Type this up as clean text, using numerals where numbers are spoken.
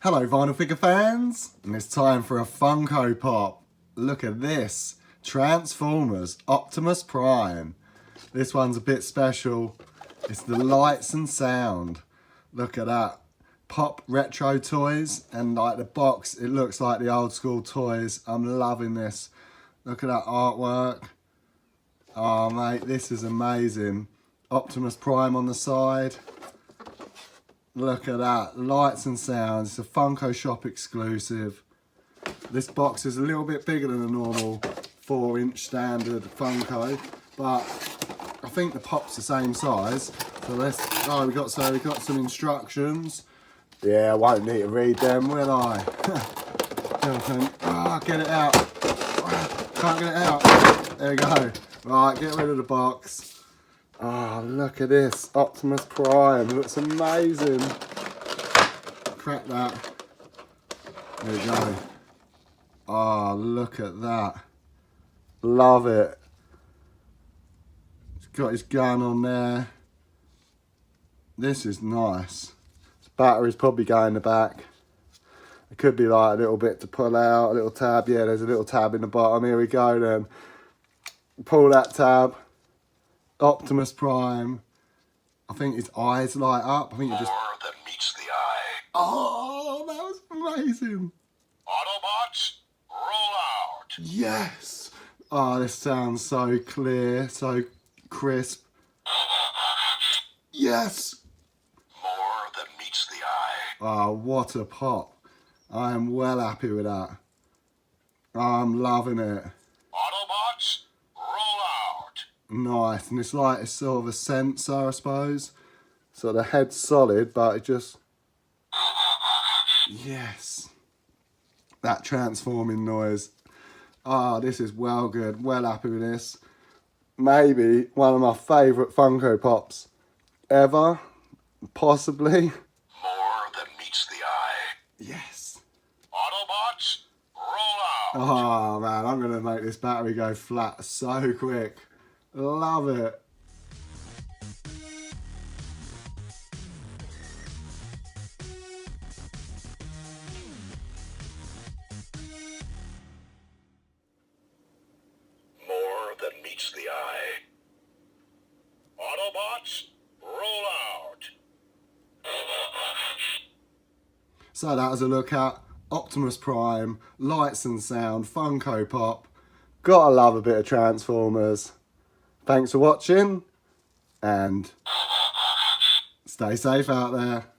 Hello vinyl figure fans, and it's time for a Funko Pop. Look at this, Transformers Optimus Prime. This one's a bit special. It's the lights and sound. Look at that. Pop retro toys, and like the box, it looks like the old school toys. I'm loving this. Look at that artwork. Oh mate, this is amazing. Optimus Prime on the side. Look at that, lights and sounds. It's a Funko Shop exclusive. This box is a little bit bigger than a normal 4-inch standard Funko, but I think the pop's the same size. So we got some instructions. Yeah, I won't need to read them, will I? Get it out. Can't get it out. There we go. Right, get rid of the box. Oh, look at this. Optimus Prime. Looks amazing. Crack that. There we go. Oh, look at that. Love it. He's got his gun on there. This is nice. His battery's probably going in the back. It could be like a little bit to pull out, a little tab. Yeah, there's a little tab in the bottom. Here we go then. Pull that tab. Optimus Prime. I think his eyes light up. I think it just... More than meets the eye. Oh, that was amazing. Autobots, roll out. Yes. Oh, this sounds so clear, so crisp. Yes. More than meets the eye. Oh, what a pop. I am well happy with that. I'm loving it. Autobots, roll out. Nice. And it's like it's sort of a sensor, I suppose. So the head's solid, but it just... Yes. That transforming noise. Ah, this is well good. Well happy with this. Maybe one of my favourite Funko Pops ever. Possibly. More than meets the eye. Yes. Autobots, roll out. Oh man, I'm going to make this battery go flat so quick. Love it. More than meets the eye. Autobots, roll out. So that was a look at Optimus Prime, lights and sound, Funko Pop. Gotta love a bit of Transformers. Thanks for watching, and stay safe out there.